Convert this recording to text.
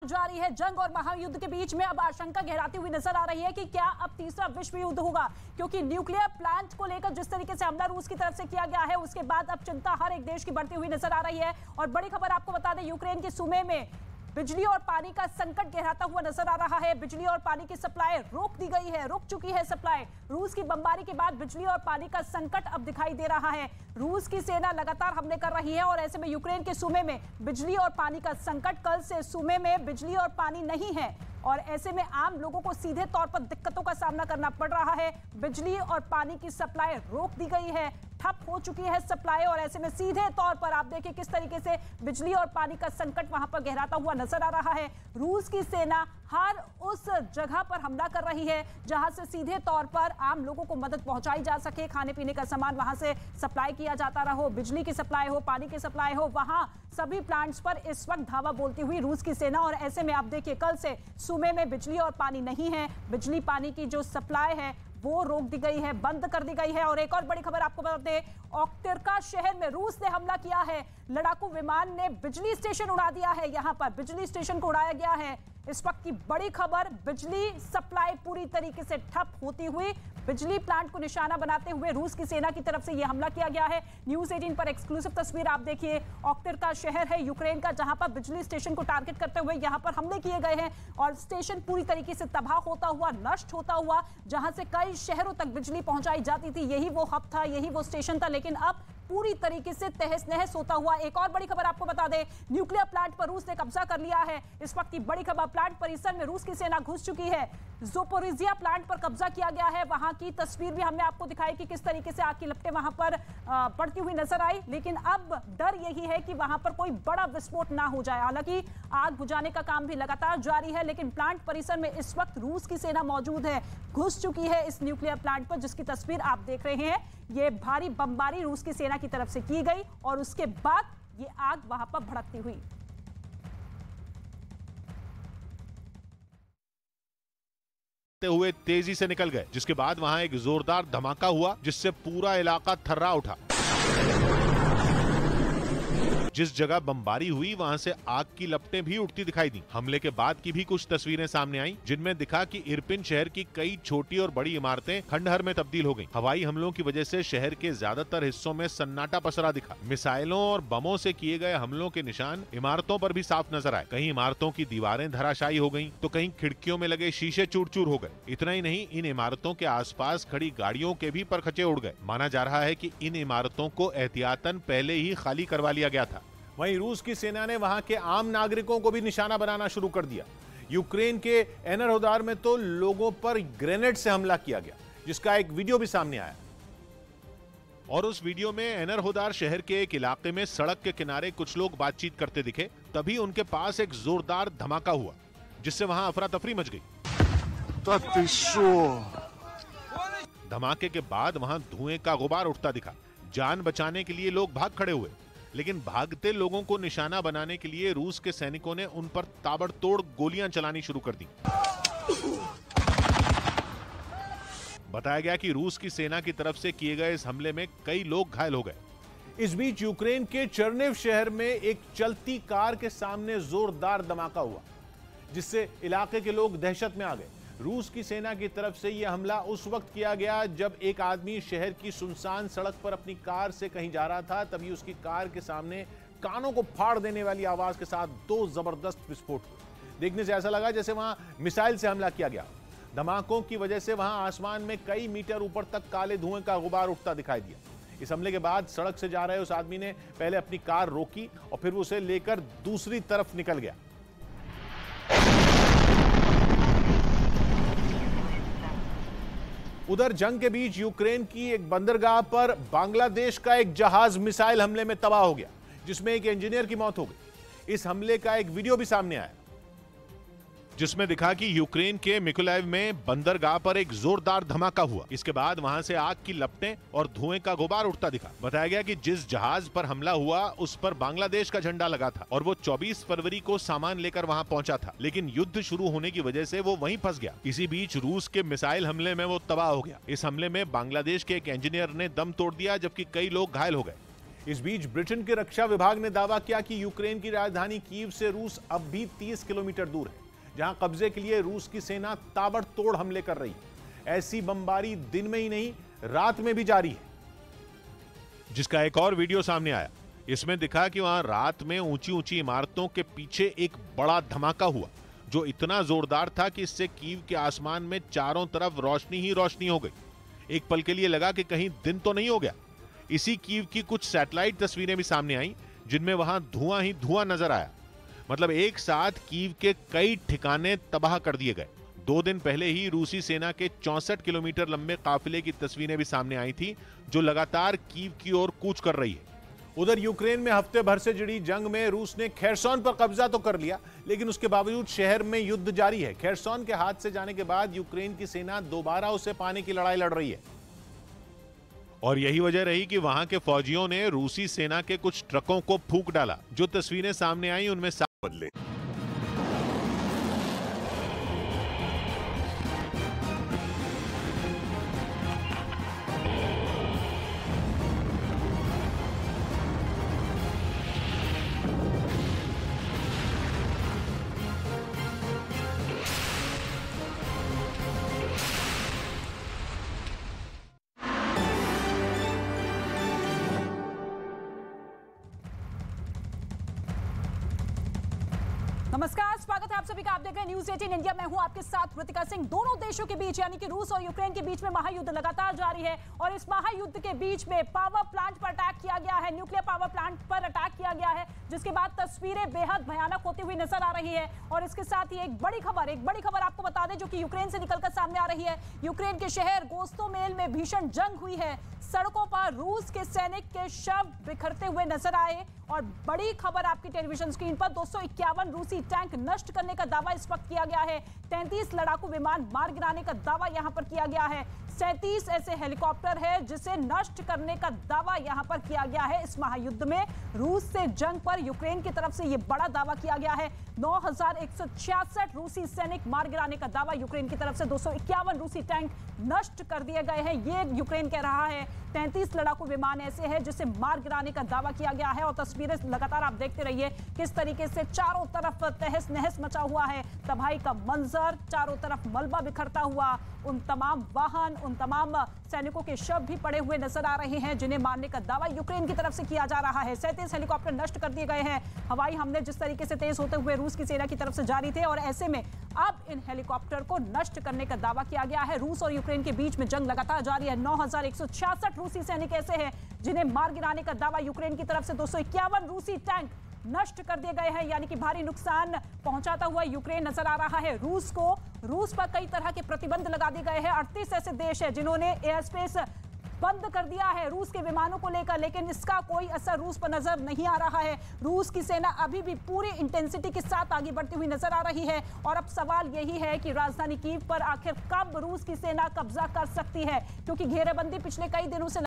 जारी है। जंग और महायुद्ध के बीच में अब आशंका गहराती हुई नजर आ रही है कि क्या अब तीसरा विश्व युद्ध होगा, क्योंकि न्यूक्लियर प्लांट को लेकर जिस तरीके से हमला रूस की तरफ से किया गया है उसके बाद अब चिंता हर एक देश की बढ़ती हुई नजर आ रही है। और बड़ी खबर आपको बता दें, यूक्रेन के सूमे में बिजली और पानी का संकट गहराता हुआ नजर आ रहा है। बिजली और पानी की सप्लाई रोक दी गई है, रुक चुकी है सप्लाई। रूस की बमबारी के बाद बिजली और पानी का संकट अब दिखाई दे रहा है। रूस की सेना लगातार हमले कर रही है और ऐसे में यूक्रेन के सूमे में बिजली और पानी का संकट। कल से सूमे में बिजली और पानी नहीं है और ऐसे में आम लोगों को सीधे तौर पर दिक्कतों का सामना करना पड़ रहा है। बिजली और पानी की सप्लाई रोक दी गई है, ठप हो चुकी है सप्लाई और ऐसे में सीधे तौर पर आप देखिए किस तरीके से बिजली और पानी का संकट वहां पर गहराता हुआ नजर आ रहा है। रूस की सेना हर उस जगह पर हमला कर रही है जहां से सीधे तौर पर आम लोगों को मदद पहुंचाई जा सके, खाने पीने का सामान वहां से सप्लाई किया जाता रहो, बिजली की सप्लाई हो, पानी की सप्लाई हो, वहां सभी प्लांट्स पर इस वक्त धावा बोलती हुई रूस की सेना। और ऐसे में आप देखिए कल से सूमे में बिजली और पानी नहीं है, बिजली पानी की जो सप्लाई है वो रोक दी गई है, बंद कर दी गई है। और एक और बड़ी खबर आपको बता दें, ओक्तिर्का शहर में रूस ने हमला किया है। लड़ाकू विमान ने बिजली स्टेशन उड़ा दिया है, यहां पर बिजली स्टेशन को उड़ाया गया है। इस वक्त की बड़ी खबर, बिजली सप्लाई पूरी तरीके से ठप होती हुई, बिजली प्लांट को निशाना बनाते हुए रूस की सेना की तरफ से यह हमला किया गया है। न्यूज़ 18 पर एक्सक्लूसिव तस्वीर आप देखिए। ओक्तिर्का शहर है यूक्रेन का, जहां पर बिजली स्टेशन को टारगेट करते हुए यहां पर हमले किए गए हैं और स्टेशन पूरी तरीके से तबाह होता हुआ, नष्ट होता हुआ, जहां से कई शहरों तक बिजली पहुंचाई जाती थी। यही वो हब था, यही वो स्टेशन था, लेकिन अब पूरी तरीके से तहस नहस होता हुआ। एक और बड़ी खबर आपको बता दें, न्यूक्लियर प्लांट पर रूस ने कब्जा कर लिया है। इस वक्त की बड़ी खबर, प्लांट परिसर में रूस की सेना घुस चुकी है। ज़ोपोरिज़िया प्लांट पर कब्जा किया गया है। वहां की तस्वीर भी हमने आपको दिखाई कि किस तरीके से आग की लपटें वहां पर पड़ती हुई नजर आई, लेकिन अब डर यही है कि वहां पर कोई बड़ा विस्फोट ना हो जाए। हालांकि आग बुझाने का काम भी लगातार जारी है, लेकिन प्लांट परिसर में इस वक्त रूस की सेना मौजूद है, घुस चुकी है इस न्यूक्लियर प्लांट पर, जिसकी तस्वीर आप देख रहे हैं। ये भारी बमबारी रूस की सेना की तरफ से की गई और उसके बाद ये आग वहां पर भड़कती हुई। हुए तेजी से निकल गए, जिसके बाद वहां एक जोरदार धमाका हुआ जिससे पूरा इलाका थर्रा उठा। जिस जगह बमबारी हुई वहां से आग की लपटें भी उठती दिखाई दी। हमले के बाद की भी कुछ तस्वीरें सामने आई, जिनमें दिखा कि इरपिन शहर की कई छोटी और बड़ी इमारतें खंडहर में तब्दील हो गईं। हवाई हमलों की वजह से शहर के ज्यादातर हिस्सों में सन्नाटा पसरा दिखा। मिसाइलों और बमों से किए गए हमलों के निशान इमारतों पर भी साफ नजर आए। कहीं इमारतों की दीवारें धराशायी हो गईं, तो कहीं खिड़कियों में लगे शीशे चूर-चूर हो गए। इतना ही नहीं, इन इमारतों के आसपास खड़ी गाड़ियों के भी परखचे उड़ गए। माना जा रहा है कि इन इमारतों को एहतियातन पहले ही खाली करवा लिया गया था। वहीं रूस की सेना ने वहां के आम नागरिकों को भी निशाना बनाना शुरू कर दिया। यूक्रेन के एनरहोदार में तो लोगों पर ग्रेनेड से हमला किया गया, जिसका एक वीडियो भी सामने आया। और उस वीडियो में एनरहोदार शहर के एक इलाके में सड़क के किनारे कुछ लोग बातचीत करते दिखे। तभी उनके पास एक जोरदार धमाका हुआ, जिससे वहां अफरा तफरी मच गई। धमाके के बाद वहां धुएं का गुबार उठता दिखा। जान बचाने के लिए लोग भाग खड़े हुए, लेकिन भागते लोगों को निशाना बनाने के लिए रूस के सैनिकों ने उन पर ताबड़तोड़ गोलियां चलानी शुरू कर दी। बताया गया कि रूस की सेना की तरफ से किए गए इस हमले में कई लोग घायल हो गए। इस बीच यूक्रेन के चर्निव शहर में एक चलती कार के सामने जोरदार धमाका हुआ, जिससे इलाके के लोग दहशत में आ गए। रूस की सेना की तरफ से यह हमला उस वक्त किया गया जब एक आदमी शहर की सुनसान सड़क पर अपनी कार से कहीं जा रहा था। तभी उसकी कार के सामने कानों को फाड़ देने वाली आवाज के साथ दो जबरदस्त विस्फोट हुए। देखने से ऐसा लगा जैसे वहां मिसाइल से हमला किया गया। धमाकों की वजह से वहां आसमान में कई मीटर ऊपर तक काले धुएं का गुबार उठता दिखाई दिया। इस हमले के बाद सड़क से जा रहे उस आदमी ने पहले अपनी कार रोकी और फिर उसे लेकर दूसरी तरफ निकल गया। उधर जंग के बीच यूक्रेन की एक बंदरगाह पर बांग्लादेश का एक जहाज मिसाइल हमले में तबाह हो गया, जिसमें एक इंजीनियर की मौत हो गई। इस हमले का एक वीडियो भी सामने आया, जिसमें दिखा कि यूक्रेन के मिकोलाइव में बंदरगाह पर एक जोरदार धमाका हुआ। इसके बाद वहां से आग की लपटें और धुएं का गुबार उठता दिखा। बताया गया कि जिस जहाज पर हमला हुआ उस पर बांग्लादेश का झंडा लगा था और वो 24 फरवरी को सामान लेकर वहां पहुंचा था, लेकिन युद्ध शुरू होने की वजह से वो वहीं फंस गया। इसी बीच रूस के मिसाइल हमले में वो तबाह हो गया। इस हमले में बांग्लादेश के एक इंजीनियर ने दम तोड़ दिया, जबकि कई लोग घायल हो गए। इस बीच ब्रिटेन के रक्षा विभाग ने दावा किया कि यूक्रेन की राजधानी कीव से रूस अब भी 30 किलोमीटर दूर है, जहां कब्जे के लिए रूस की सेना ताबड़तोड़ हमले कर रही है। ऐसी बमबारी दिन में ही नहीं, रात में भी जारी है, जिसका एक और वीडियो सामने आया। इसमें दिखा कि वहां रात में ऊंची ऊंची इमारतों के पीछे एक बड़ा धमाका हुआ, जो इतना जोरदार था कि इससे कीव के आसमान में चारों तरफ रोशनी ही रोशनी हो गई। एक पल के लिए लगा कि कहीं दिन तो नहीं हो गया। इसी कीव की कुछ सैटेलाइट तस्वीरें भी सामने आई, जिनमें वहां धुआं ही धुआं नजर आया। मतलब एक साथ कीव के कई ठिकाने तबाह कर दिए गए। 2 दिन पहले ही रूसी सेना के 64 किलोमीटर लंबे काफिले की तस्वीरें भी सामने आई थी, जो लगातार कीव की ओर कूच कर रही है। उधर यूक्रेन में हफ्ते भर से जड़ी जंग में रूस ने खेरसोन पर कब्जा तो कर लिया, लेकिन उसके बावजूद शहर में युद्ध जारी है। खेरसोन के हाथ से जाने के बाद यूक्रेन की सेना दोबारा उसे पाने की लड़ाई लड़ रही है, और यही वजह रही कि वहां के फौजियों ने रूसी सेना के कुछ ट्रकों को फूंक डाला। जो तस्वीरें सामने आई उनमें बदले। नमस्कार, स्वागत है आप सभी का। आप देख रहे हैं न्यूज़ 18 इंडिया। मैं हूं आपके साथ ऋतिका सिंह। दोनों देशों के बीच यानी कि रूस और यूक्रेन के बीच में महायुद्ध लगातार जारी है, और इस महायुद्ध के बीच में पावर प्लांट पर अटैक किया गया है, न्यूक्लियर पावर प्लांट पर अटैक किया गया है, जिसके बाद तस्वीरें बेहद भयानक होती हुई नजर आ रही है। और इसके साथ ही एक बड़ी खबर आपको बता दें, जो कि यूक्रेन से निकलकर सामने आ रही है। यूक्रेन के शहर गोस्तोमेल में भीषण जंग हुई है। सड़कों पर रूस के सैनिक के शव बिखरते हुए नजर आए, और बड़ी खबर आपकी टेलीविजन स्क्रीन पर 251 रूसी टैंक नष्ट करने का दावा इस वक्त किया गया है। 33 लड़ाकू विमान मार गिराने का दावा यहां पर किया गया है। 37 ऐसे हेलीकॉप्टर है जिसे नष्ट करने का दावा यहां पर किया गया है। इस महायुद्ध में रूस से जंग पर यूक्रेन की तरफ से यह बड़ा दावा किया गया है। 9166 रूसी सैनिक मार गिराने का दावा यूक्रेन की तरफ से। 251 रूसी टैंक नष्ट कर दिए गए हैं, ये यूक्रेन कह रहा है। 33 लड़ाकू विमान ऐसे हैं जिसे मार गिराने का दावा किया गया है। और तस्वीरें लगातार आप देखते रहिए किस तरीके से चारों तरफ तहस नहस मचा हुआ है, तबाही का मंजर, चारों तरफ मलबा बिखरता हुआ, उन तमाम वाहन, उन तमाम सैनिकों के शव भी पड़े हुए नजर आ रहे हैं, जिन्हें मारने का दावा यूक्रेन की तरफ से किया जा रहा है। 37 हेलीकॉप्टर नष्ट कर दिए गए हैं। हवाई हमले जिस तरीके से तेज होते हुए रूस की सेना की तरफ से जारी थे, और ऐसे में अब इन हेलीकॉप्टर को नष्ट करने का दावा किया गया है। रूस और यूक्रेन के बीच में जंग लगातार जारी है। 9166 रूसी सैनिक ऐसे हैं जिन्हें मार गिराने का दावा यूक्रेन की तरफ से। 251 रूसी टैंक नष्ट कर दिए गए हैं, यानी कि भारी नुकसान पहुंचाता हुआ यूक्रेन नजर आ रहा है रूस को। रूस पर कई तरह के प्रतिबंध लगा दिए गए हैं। 38 ऐसे देश हैं जिन्होंने एयर स्पेस बंद कर दिया है रूस के विमानों को लेकर, लेकिन इसका कोई असर रूस पर नजर नहीं आ रहा है। रूस की सेना अभी भी पूरी इंटेंसिटी के साथ आगे बढ़ती हुई नजर आ रही है, और अब सवाल यही है कि राजधानी कीव पर आखिर कब रूस की सेना कब्जा कर सकती है, क्योंकि घेरेबंदी पिछले कई दिनों से